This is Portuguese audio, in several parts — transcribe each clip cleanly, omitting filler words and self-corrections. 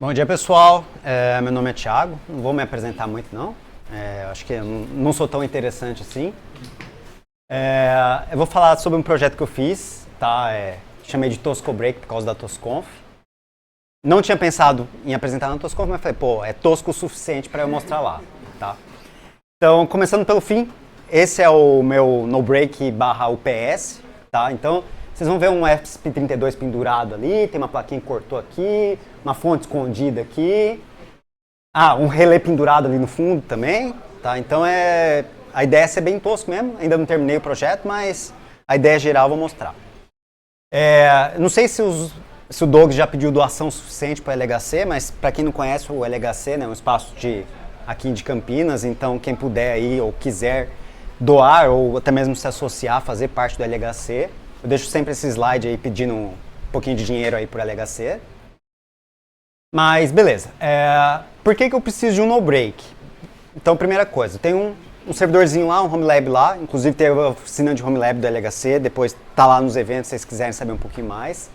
Bom dia, pessoal. Meu nome é Thiago. Não vou me apresentar muito, não. Acho que eu não sou tão interessante assim. Eu vou falar sobre um projeto que eu fiz, tá? Chamei de Tosco Break por causa da TosConf. Não tinha pensado em apresentar na TosConf, mas falei, pô, é tosco o suficiente para eu mostrar lá, tá? Então, começando pelo fim, esse é o meu no-break / UPS, tá? Então, vocês vão ver um ESP32 pendurado ali, tem uma plaquinha que cortou aqui, uma fonte escondida aqui. Um relé pendurado ali no fundo também, tá? Então a ideia é ser bem tosco mesmo, ainda não terminei o projeto, mas a ideia geral eu vou mostrar. Não sei se o Doug já pediu doação suficiente para o LHC, mas para quem não conhece o LHC, né, é um espaço aqui de Campinas, então quem puder aí ou quiser doar ou até mesmo se associar, fazer parte do LHC, eu deixo sempre esse slide aí pedindo um pouquinho de dinheiro aí pro LHC. Mas beleza, por que eu preciso de um no-break? Então, primeira coisa, tem um servidorzinho lá, um home lab lá, inclusive tem a oficina de home lab do LHC, depois tá lá nos eventos se vocês quiserem saber um pouquinho mais.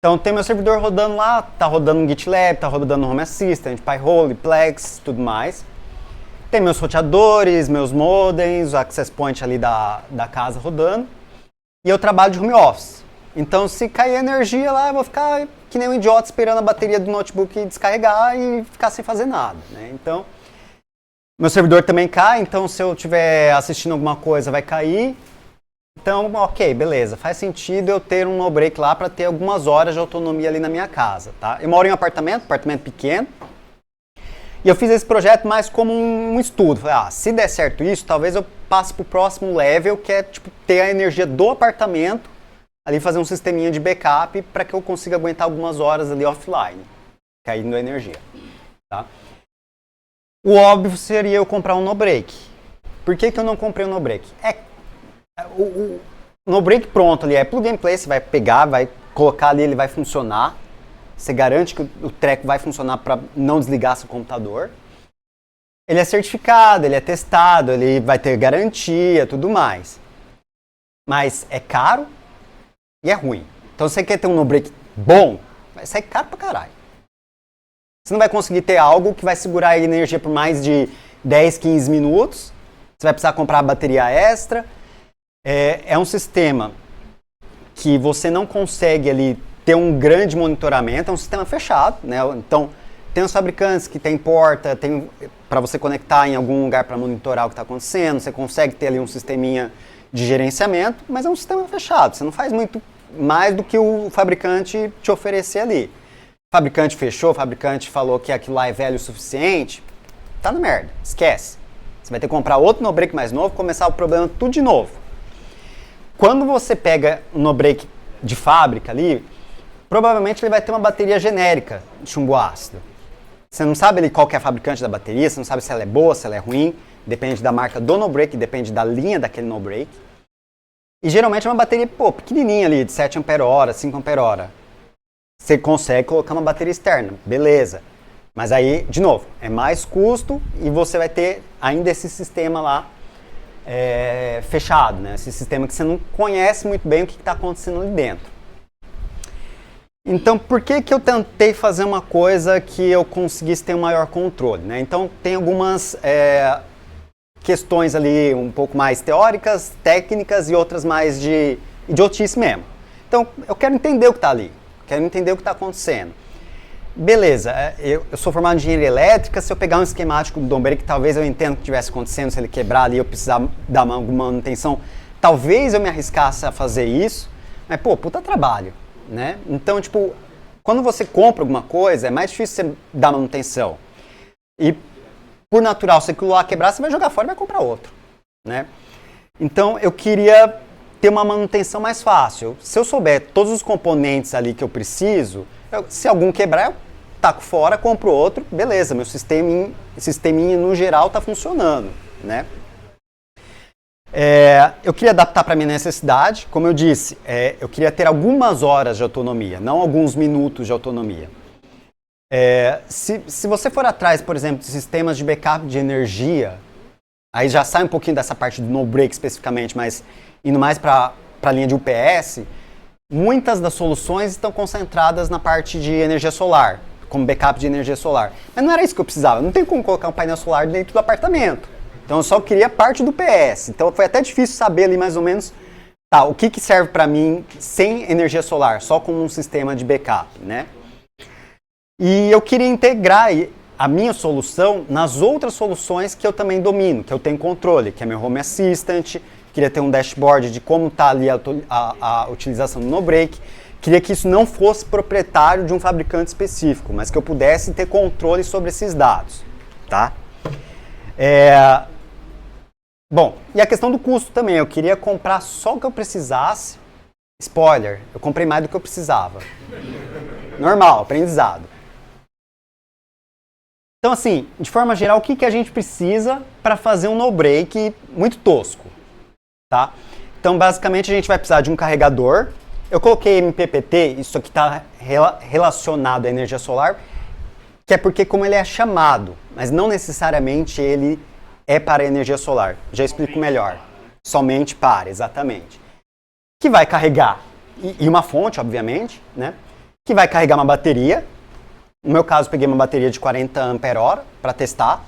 Então tem meu servidor rodando lá, tá rodando no GitLab, tá rodando no Home Assistant, Pi-hole, Plex, tudo mais. Tem meus roteadores, meus modems, o access point ali da casa rodando. E eu trabalho de home office. Então se cair energia lá, eu vou ficar que nem um idiota esperando a bateria do notebook descarregar e ficar sem fazer nada, né? Então, meu servidor também cai, então se eu estiver assistindo alguma coisa vai cair. Então, ok, beleza, faz sentido eu ter um no-break lá para ter algumas horas de autonomia ali na minha casa, tá? Eu moro em um apartamento pequeno, e eu fiz esse projeto mais como um estudo. Falei, se der certo isso, talvez eu passe para o próximo level, que é tipo, ter a energia do apartamento, ali fazer um sisteminha de backup para que eu consiga aguentar algumas horas ali offline, caindo energia, tá? O óbvio seria eu comprar um no-break. Por que eu não comprei um no-break? O no-break pronto ali é plug and play, você vai pegar, vai colocar ali, ele vai funcionar. Você garante que o treco vai funcionar para não desligar seu computador. Ele é certificado, ele é testado, ele vai ter garantia, tudo mais. Mas é caro e é ruim. Então se você quer ter um no-break bom, vai sair caro pra caralho. Você não vai conseguir ter algo que vai segurar a energia por mais de 10, 15 minutos. Você vai precisar comprar a bateria extra. É um sistema que você não consegue ali ter um grande monitoramento, é um sistema fechado, né? Então, tem os fabricantes que tem porta, tem para você conectar em algum lugar para monitorar o que está acontecendo, você consegue ter ali um sisteminha de gerenciamento, mas é um sistema fechado, você não faz muito mais do que o fabricante te oferecer ali. O fabricante fechou, o fabricante falou que aquilo lá é velho o suficiente, tá na merda, esquece. Você vai ter que comprar outro no-break mais novo, começar o problema tudo de novo. Quando você pega um no-break de fábrica ali, provavelmente ele vai ter uma bateria genérica de chumbo ácido. Você não sabe ali qual que é a fabricante da bateria, você não sabe se ela é boa, se ela é ruim, depende da marca do no-break, depende da linha daquele no-break. E geralmente é uma bateria, pequenininha ali, de 7 Ah, 5 Ah. Você consegue colocar uma bateria externa, beleza. Mas aí, de novo, é mais custo e você vai ter ainda esse sistema lá fechado, né? Esse sistema que você não conhece muito bem o que está acontecendo ali dentro. Então, por que eu tentei fazer uma coisa que eu conseguisse ter um maior controle, né? Então, tem algumas questões ali um pouco mais teóricas, técnicas e outras mais de idiotice mesmo. Então, eu quero entender o que está ali, quero entender o que está acontecendo. Beleza, eu sou formado em engenharia elétrica, se eu pegar um esquemático do no-break, talvez eu entenda o que estivesse acontecendo, se ele quebrar ali eu precisar dar alguma manutenção, talvez eu me arriscasse a fazer isso, mas puta trabalho, né? Então, tipo, quando você compra alguma coisa, é mais difícil você dar manutenção. E, por natural, se aquilo lá quebrar, você vai jogar fora e vai comprar outro, né? Então, eu queria ter uma manutenção mais fácil. Se eu souber todos os componentes ali que eu preciso, se algum quebrar, eu taco fora, compro outro, beleza, meu sisteminha no geral está funcionando, né? Eu queria adaptar para a minha necessidade, como eu disse, eu queria ter algumas horas de autonomia, não alguns minutos de autonomia. Se você for atrás, por exemplo, de sistemas de backup de energia, aí já sai um pouquinho dessa parte do no-break especificamente, mas indo mais para a linha de UPS, muitas das soluções estão concentradas na parte de energia solar, como backup de energia solar. Mas não era isso que eu precisava. Não tem como colocar um painel solar dentro do apartamento. Então eu só queria parte do PS. Então foi até difícil saber ali mais ou menos tá, o que serve para mim sem energia solar, só com um sistema de backup, né? E eu queria integrar a minha solução nas outras soluções que eu também domino, que eu tenho controle, que é meu Home Assistant, queria ter um dashboard de como está ali a utilização do NoBreak, queria que isso não fosse proprietário de um fabricante específico, mas que eu pudesse ter controle sobre esses dados, tá? Bom, e a questão do custo também, eu queria comprar só o que eu precisasse. Spoiler, eu comprei mais do que eu precisava. Normal, aprendizado. Então assim, de forma geral, o que a gente precisa para fazer um no-break muito tosco, tá? Então basicamente a gente vai precisar de um carregador. Eu coloquei MPPT, isso aqui está relacionado à energia solar, que é porque como ele é chamado, mas não necessariamente ele é para a energia solar. Já explico melhor. Somente para, exatamente. Que vai carregar, e uma fonte, obviamente, né? Que vai carregar uma bateria. No meu caso, peguei uma bateria de 40 ampere-hora para testar.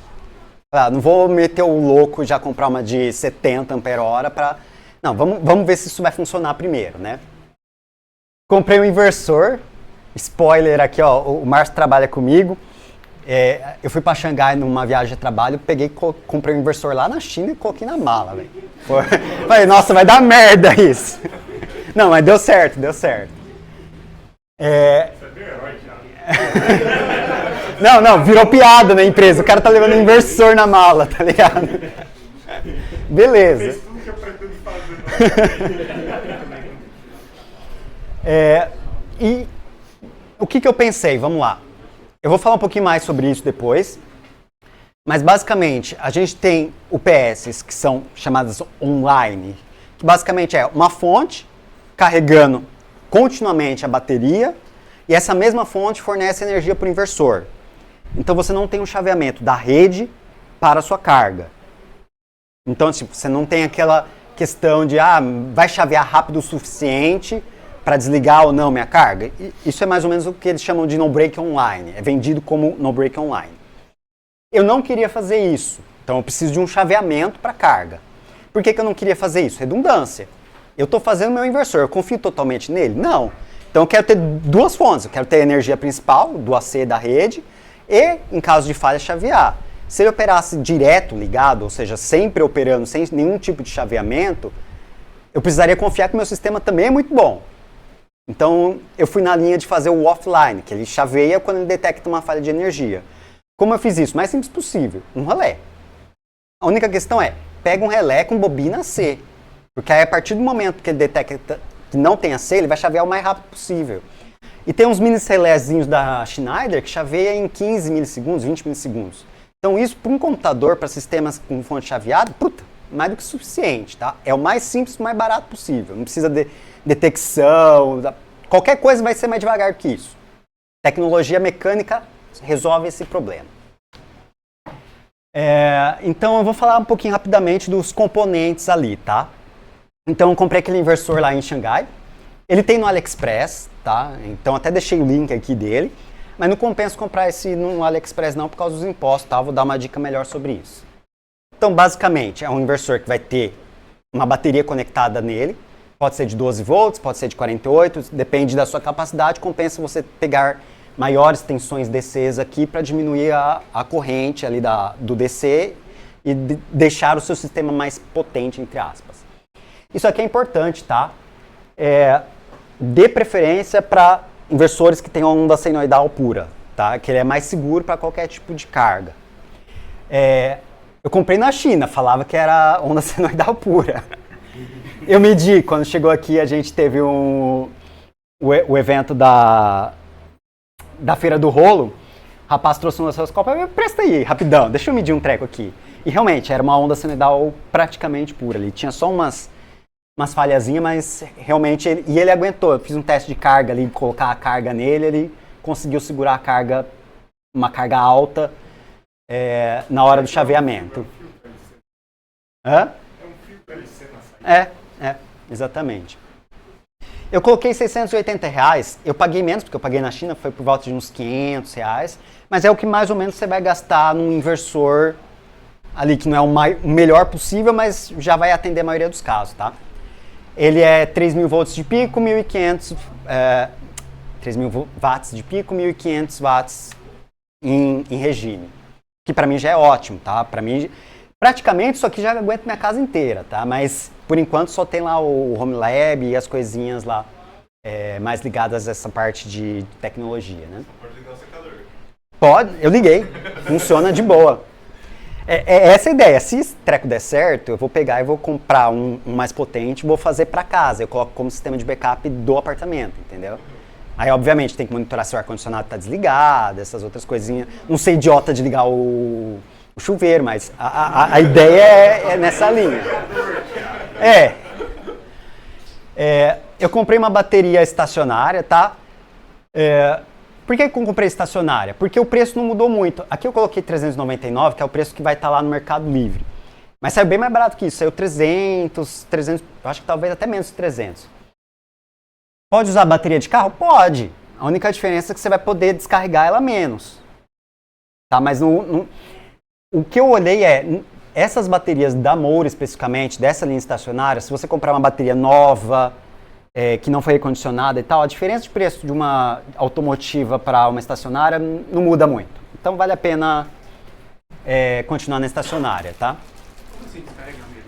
Não vou meter o louco e já comprar uma de 70 ampere-hora para... Não, vamos ver se isso vai funcionar primeiro, né? Comprei um inversor. Spoiler aqui, ó, o Márcio trabalha comigo. Eu fui para Xangai numa viagem de trabalho, comprei um inversor lá na China e coloquei na mala, velho. Falei, nossa, vai dar merda isso. Não, mas deu certo, deu certo. Você é meu herói, Thiago. Não, virou piada na empresa. O cara tá levando um inversor na mala, tá ligado? Beleza. Fez tudo que eu pretendo fazer. E o que eu pensei? Vamos lá. Eu vou falar um pouquinho mais sobre isso depois, mas basicamente a gente tem UPS que são chamadas online, que basicamente é uma fonte carregando continuamente a bateria e essa mesma fonte fornece energia para o inversor. Então você não tem um chaveamento da rede para a sua carga. Então tipo, você não tem aquela questão de vai chavear rápido o suficiente para desligar ou não minha carga. Isso é mais ou menos o que eles chamam de no-break online. É vendido como no-break online. Eu não queria fazer isso. Então eu preciso de um chaveamento para carga. Por que eu não queria fazer isso? Redundância. Eu estou fazendo meu inversor. Eu confio totalmente nele? Não. Então eu quero ter duas fontes. Eu quero ter a energia principal, do AC da rede, e, em caso de falha, chavear. Se ele operasse direto ligado, ou seja, sempre operando sem nenhum tipo de chaveamento, eu precisaria confiar que meu sistema também é muito bom. Então, eu fui na linha de fazer o offline, que ele chaveia quando ele detecta uma falha de energia. Como eu fiz isso? Mais simples possível, um relé. A única questão é, pega um relé com bobina C, porque aí a partir do momento que ele detecta que não tem AC, ele vai chavear o mais rápido possível. E tem uns mini relézinhos da Schneider que chaveia em 15 milissegundos, 20 milissegundos. Então isso para um computador, para sistemas com fonte chaveada, mais do que suficiente, tá? É o mais simples, o mais barato possível. Não precisa de detecção, qualquer coisa vai ser mais devagar que isso. Tecnologia mecânica resolve esse problema. Então eu vou falar um pouquinho rapidamente dos componentes ali, tá? Então eu comprei aquele inversor lá em Xangai. Ele tem no AliExpress, tá? Então até deixei o link aqui dele. Mas não compensa comprar esse no AliExpress não por causa dos impostos, tá? Vou dar uma dica melhor sobre isso. Então basicamente é um inversor que vai ter uma bateria conectada nele. Pode ser de 12 volts, pode ser de 48, depende da sua capacidade. Compensa você pegar maiores tensões DCs aqui para diminuir a corrente ali do DC e deixar o seu sistema mais potente, entre aspas. Isso aqui é importante, tá? Dê preferência para inversores que tenham onda senoidal pura, tá? Que ele é mais seguro para qualquer tipo de carga. Eu comprei na China, falava que era onda senoidal pura. Eu medi, quando chegou aqui a gente teve o evento da Feira do Rolo, o rapaz trouxe um osciloscópio, presta aí, rapidão, deixa eu medir um treco aqui. E realmente, era uma onda senoidal praticamente pura ali, tinha só umas falhazinhas, mas realmente, ele aguentou. Eu fiz um teste de carga ali, colocar a carga nele, ele conseguiu segurar a carga, uma carga alta, na hora do chaveamento. Hã? É um filtro LC na saída. Exatamente. Eu coloquei R$680, eu paguei menos, porque eu paguei na China, foi por volta de uns R$500, mas é o que mais ou menos você vai gastar num inversor ali, que não é o melhor possível, mas já vai atender a maioria dos casos, tá? Ele é 3.000 volts de pico, 1.500, 3.000 watts de pico, 1.500 watts em regime, que pra mim já é ótimo, tá? Pra mim, praticamente isso aqui já aguenta minha casa inteira, tá? Mas por enquanto só tem lá o Home Lab e as coisinhas lá mais ligadas a essa parte de tecnologia, né? Pode ligar o secador. Pode, eu liguei, funciona de boa. É essa a ideia, se esse treco der certo, eu vou pegar e vou comprar um mais potente e vou fazer para casa, eu coloco como sistema de backup do apartamento, entendeu? Aí, obviamente, tem que monitorar se o ar-condicionado está desligado, essas outras coisinhas. Não ser idiota de ligar o chuveiro, mas a ideia é nessa linha. Eu comprei uma bateria estacionária, tá? Por que eu comprei estacionária? Porque o preço não mudou muito. Aqui eu coloquei 399, que é o preço que vai estar lá no Mercado Livre. Mas saiu bem mais barato que isso, saiu 300, eu acho que talvez até menos de 300. Pode usar bateria de carro? Pode. A única diferença é que você vai poder descarregar ela menos. Tá? Mas o que eu olhei essas baterias da Moura especificamente, dessa linha estacionária, se você comprar uma bateria nova, que não foi recondicionada e tal, a diferença de preço de uma automotiva para uma estacionária não muda muito. Então vale a pena continuar na estacionária, tá? Como assim descarrega menos?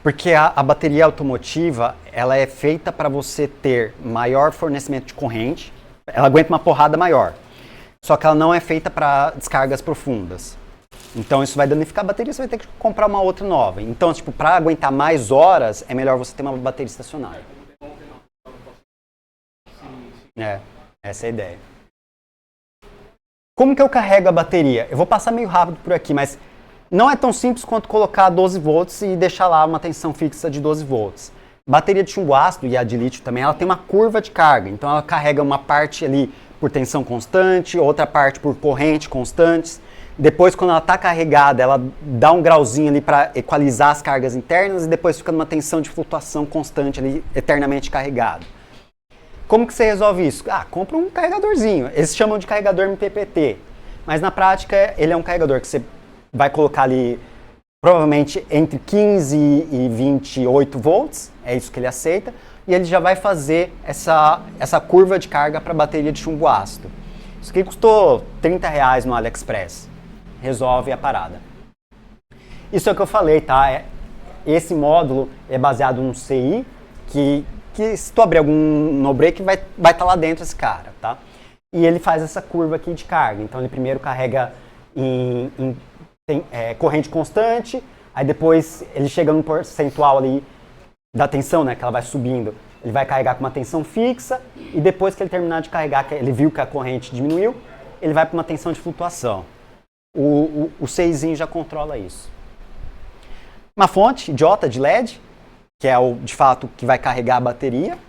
Porque a bateria automotiva, ela é feita para você ter maior fornecimento de corrente, ela aguenta uma porrada maior, só que ela não é feita para descargas profundas. Então isso vai danificar a bateria, você vai ter que comprar uma outra nova. Então, tipo, para aguentar mais horas, é melhor você ter uma bateria estacionária. Essa é a ideia. Como que eu carrego a bateria? Eu vou passar meio rápido por aqui, mas não é tão simples quanto colocar 12 volts e deixar lá uma tensão fixa de 12 volts. Bateria de chumbo ácido e a de lítio também, ela tem uma curva de carga. Então ela carrega uma parte ali por tensão constante, outra parte por corrente constantes. Depois, quando ela está carregada, ela dá um grauzinho ali para equalizar as cargas internas e depois fica numa tensão de flutuação constante ali, eternamente carregado. Como que você resolve isso? Compra um carregadorzinho. Eles chamam de carregador MPPT. Mas na prática, ele é um carregador que você vai colocar ali provavelmente entre 15 e 28 volts. É isso que ele aceita. E ele já vai fazer essa curva de carga para bateria de chumbo ácido. Isso aqui custou R$30 no AliExpress. Resolve a parada. Isso é o que eu falei, tá? Esse módulo é baseado num CI que se tu abrir algum no-break vai estar lá dentro esse cara, tá? E ele faz essa curva aqui de carga. Então ele primeiro carrega em corrente constante, aí depois ele chega num percentual ali da tensão, né? Que ela vai subindo. Ele vai carregar com uma tensão fixa e depois que ele terminar de carregar, que ele viu que a corrente diminuiu, ele vai para uma tensão de flutuação. O CIzinho já controla isso. Uma fonte idiota de LED, que é de fato que vai carregar a bateria.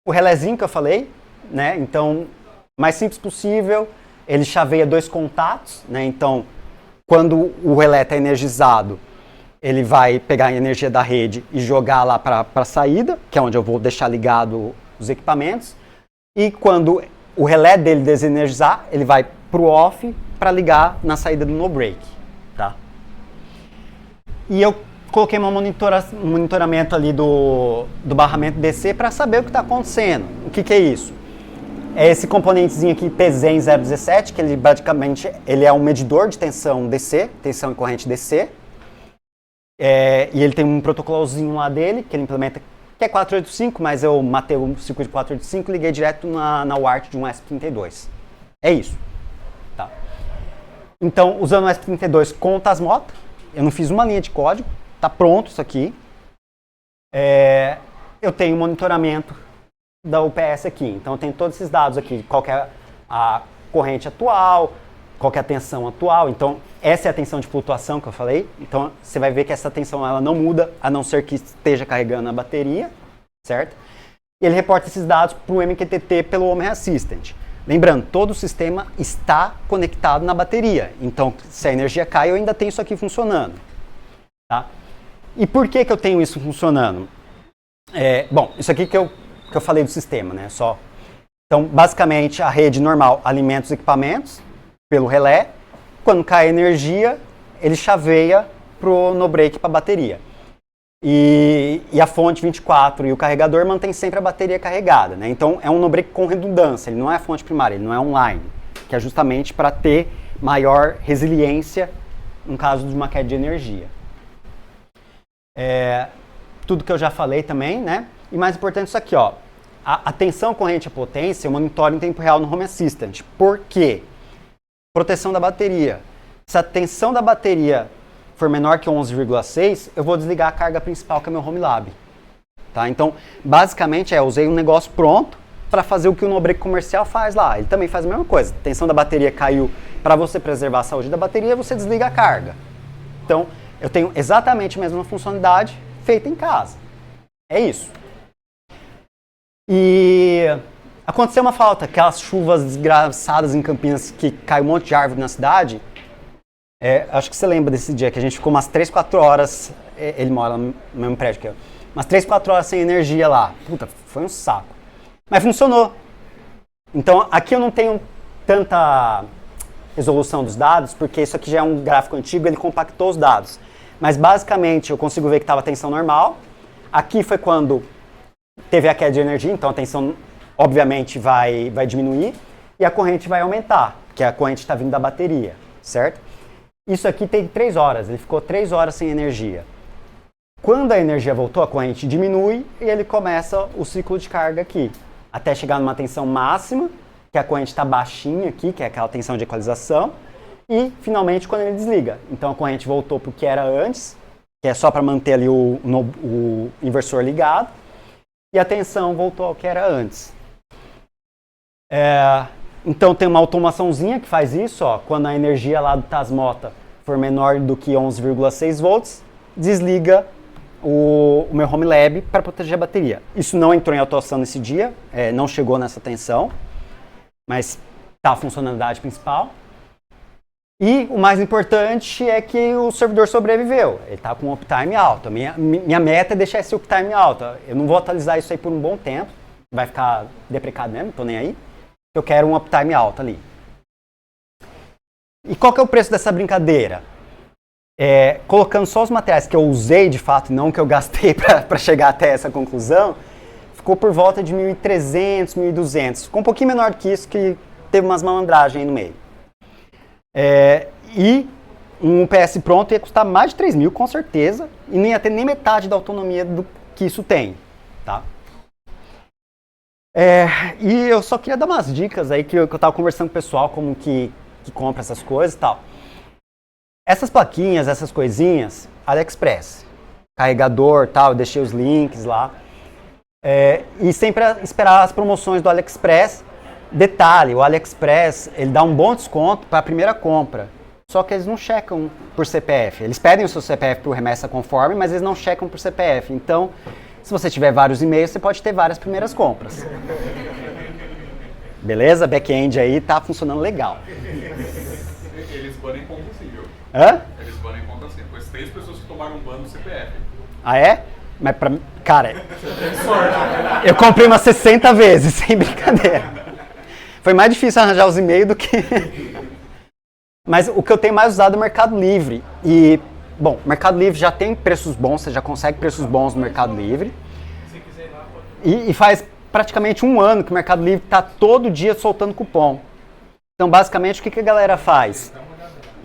O relézinho que eu falei, né? Então, mais simples possível, ele chaveia 2 contatos, né? Então, quando o relé está energizado, ele vai pegar a energia da rede e jogar lá para a saída, que é onde eu vou deixar ligado os equipamentos. E quando o relé dele desenergizar, ele vai para o off para ligar na saída do no-break, tá? E eu coloquei um monitoramento ali do barramento DC para saber o que está acontecendo. O que é isso? É esse componentezinho aqui, TZEN 017, que ele basicamente é um medidor de tensão DC, tensão e corrente DC. E ele tem um protocolozinho lá dele, que ele implementa, que é 485, mas eu matei o circuito de 485 e liguei direto na UART de um ESP32. É isso. Tá. Então, usando o ESP32 com o Tasmota, eu não fiz uma linha de código, tá pronto isso aqui. Eu tenho monitoramento da UPS aqui, então eu tenho todos esses dados aqui, qual que é a corrente atual, qual que é a tensão atual. Então, essa é a tensão de flutuação que eu falei. Então, você vai ver que essa tensão ela não muda, a não ser que esteja carregando a bateria, certo? E ele reporta esses dados para o MQTT pelo Home Assistant. Lembrando, todo o sistema está conectado na bateria. Então, se a energia cai, eu ainda tenho isso aqui funcionando. Tá? E por que eu tenho isso funcionando? Bom, isso aqui que eu falei do sistema, né? Só. Então, basicamente, a rede normal alimenta os equipamentos pelo relé. Quando cai a energia, ele chaveia pro no-break para a bateria. E a fonte 24 e o carregador mantém sempre a bateria carregada, né? Então, é um no-break com redundância, ele não é a fonte primária, ele não é online, que é justamente para ter maior resiliência no caso de uma queda de energia. Tudo que eu já falei também, né? E mais importante isso aqui, ó. A tensão, corrente e potência eu monitoro em tempo real no Home Assistant. Por quê? Proteção da bateria. Se a tensão da bateria for menor que 11,6, eu vou desligar a carga principal, que é meu Home Lab. Tá? Então, basicamente, eu usei um negócio pronto para fazer o que o no-break comercial faz lá. Ele também faz a mesma coisa. A tensão da bateria caiu, para você preservar a saúde da bateria, você desliga a carga. Então, eu tenho exatamente a mesma funcionalidade feita em casa. É isso. E aconteceu uma falta, aquelas chuvas desgraçadas em Campinas que caiu um monte de árvore na cidade. Acho que você lembra desse dia que a gente ficou umas 3, 4 horas, ele mora no mesmo prédio que eu, umas 3, 4 horas sem energia lá. Puta, foi um saco. Mas funcionou. Então aqui eu não tenho tanta resolução dos dados, porque isso aqui já é um gráfico antigo, ele compactou os dados. Mas basicamente eu consigo ver que estava a tensão normal. Aqui foi quando teve a queda de energia, então a tensão obviamente vai diminuir e a corrente vai aumentar, porque a corrente está vindo da bateria, certo? Isso aqui tem 3 horas, ele ficou 3 horas sem energia. Quando a energia voltou, a corrente diminui e ele começa o ciclo de carga aqui, até chegar numa tensão máxima, que a corrente está baixinha aqui, que é aquela tensão de equalização, e finalmente quando ele desliga. Então a corrente voltou para o que era antes, que é só para manter ali o inversor ligado, e a tensão voltou ao que era antes. Então tem uma automaçãozinha que faz isso, ó, quando a energia lá do Tasmota for menor do que 11,6 volts, desliga o meu Home Lab para proteger a bateria. Isso não entrou em atuação nesse dia, não chegou nessa tensão, mas está a funcionalidade principal. E o mais importante é que o servidor sobreviveu, ele está com um uptime alto. Minha meta é deixar esse uptime alto. Eu não vou atualizar isso aí por um bom tempo, vai ficar deprecado mesmo, não estou nem aí. Eu quero um uptime alto ali. E qual que é o preço dessa brincadeira? Colocando só os materiais que eu usei de fato, não que eu gastei para chegar até essa conclusão, ficou por volta de 1.300, 1.200. Ficou um pouquinho menor do que isso, que teve umas malandragens aí no meio. E um UPS pronto ia custar mais de 3.000, com certeza, e não ia ter nem metade da autonomia do que isso tem. Tá? E eu só queria dar umas dicas aí que eu estava conversando com o pessoal, como que compra essas coisas e tal. Essas plaquinhas, essas coisinhas, AliExpress, carregador tal, eu deixei os links lá. E sempre esperar as promoções do AliExpress. Detalhe, o AliExpress, ele dá um bom desconto para a primeira compra. Só que eles não checam por CPF. Eles pedem o seu CPF por remessa conforme, mas eles não checam por CPF. Então, se você tiver vários e-mails, você pode ter várias primeiras compras. Beleza? Back-end aí tá funcionando legal. Eles banem conta assim, viu? Hã? Eles banem conta assim. Pois 3 pessoas que tomaram um ban no CPF. Ah, é? Mas cara, eu comprei umas 60 vezes, sem brincadeira. Foi mais difícil arranjar os e-mails do que... Mas o que eu tenho mais usado é o Mercado Livre. E, bom, o Mercado Livre já tem preços bons, você já consegue preços bons no Mercado Livre. E faz praticamente um ano que o Mercado Livre está todo dia soltando cupom. Então, basicamente, o que a galera faz?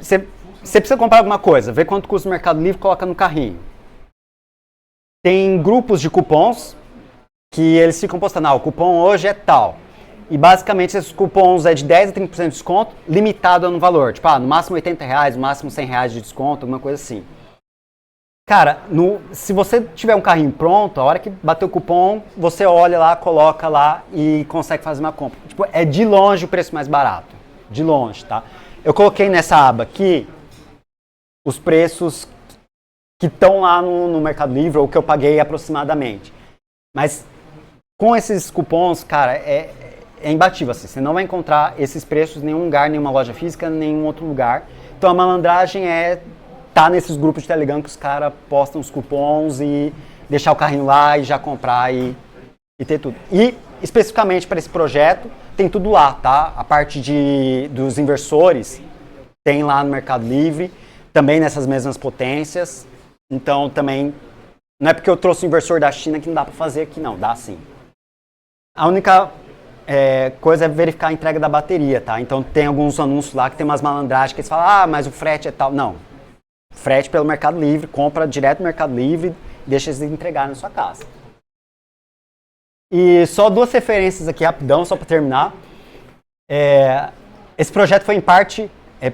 Você precisa comprar alguma coisa, vê quanto custa o Mercado Livre, coloca no carrinho. Tem grupos de cupons que eles ficam postando, o cupom hoje é tal. E basicamente esses cupons é de 10 a 30% de desconto, limitado no valor. Tipo, no máximo R$80, no máximo R$100 de desconto, alguma coisa assim. Cara, se você tiver um carrinho pronto, a hora que bater o cupom, você olha lá, coloca lá e consegue fazer uma compra. Tipo, é de longe o preço mais barato. De longe, tá? Eu coloquei nessa aba aqui os preços que estão lá no Mercado Livre ou que eu paguei aproximadamente. Mas com esses cupons, cara, é imbatível, assim. Você não vai encontrar esses preços em nenhum lugar, nenhuma loja física, nenhum outro lugar. Então a malandragem tá nesses grupos de Telegram que os caras postam os cupons e deixar o carrinho lá e já comprar e ter tudo. E, especificamente para esse projeto, tem tudo lá, tá? A parte dos inversores tem lá no Mercado Livre, também nessas mesmas potências. Então, também, não é porque eu trouxe o inversor da China que não dá para fazer aqui, não. Dá sim. A única coisa é verificar a entrega da bateria, tá? Então, tem alguns anúncios lá que tem umas malandragens que eles falam, mas o frete é tal. Não. Frete pelo Mercado Livre, compra direto no Mercado Livre, deixa eles entregarem na sua casa. E só 2 referências aqui rapidão, só para terminar. Esse projeto foi em parte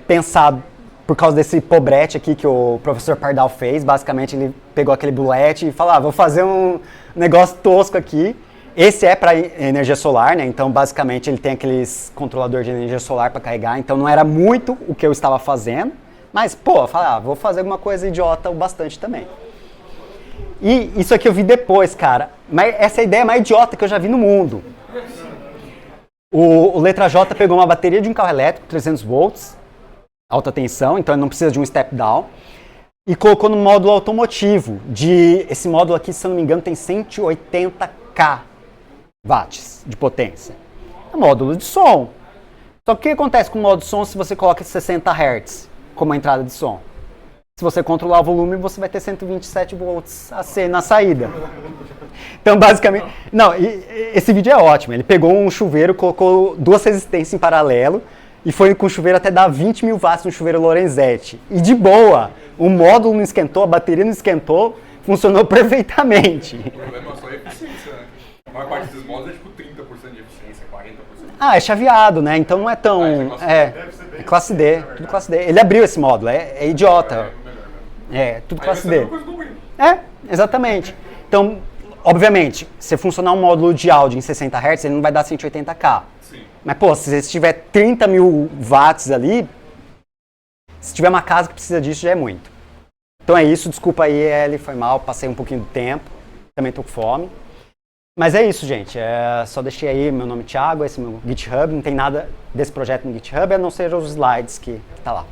pensado por causa desse pobrete aqui que o professor Pardal fez. Basicamente ele pegou aquele bullet e falou, vou fazer um negócio tosco aqui. Esse é para energia solar, né? Então basicamente ele tem aqueles controladores de energia solar para carregar. Então não era muito o que eu estava fazendo. Mas, eu falei, vou fazer alguma coisa idiota o bastante também. E isso aqui eu vi depois, cara. Mas essa é a ideia mais idiota que eu já vi no mundo. O Letra J pegou uma bateria de um carro elétrico, 300 volts, alta tensão, então ele não precisa de um step down, e colocou no módulo automotivo. Esse módulo aqui, se eu não me engano, tem 180k watts de potência. É um módulo de som. Só que o que acontece com o módulo de som se você coloca 60 Hz como a entrada de som? Se você controlar o volume, você vai ter 127 volts AC na saída. Então, basicamente... Não, esse vídeo é ótimo. Ele pegou um chuveiro, colocou 2 resistências em paralelo e foi com o chuveiro até dar 20 mil watts no chuveiro Lorenzetti. E de boa, o módulo não esquentou, a bateria não esquentou, funcionou perfeitamente. O problema é só a eficiência, né? A maior parte desses módulos é tipo 30% de eficiência, 40%. É chaveado, né? Então não é tão... É classe D, tudo classe D. Ele abriu esse módulo, é idiota. Tudo classe D. Exatamente. Então, obviamente, se funcionar um módulo de áudio em 60 Hz, ele não vai dar 180k. Sim. Mas, se você tiver 30 mil watts ali, se tiver uma casa que precisa disso, já é muito. Então é isso, desculpa aí, Eli, foi mal, passei um pouquinho do tempo, também tô com fome. Mas é isso, gente. Só deixei aí meu nome Thiago, esse é meu GitHub, não tem nada desse projeto no GitHub, a não ser os slides que tá lá.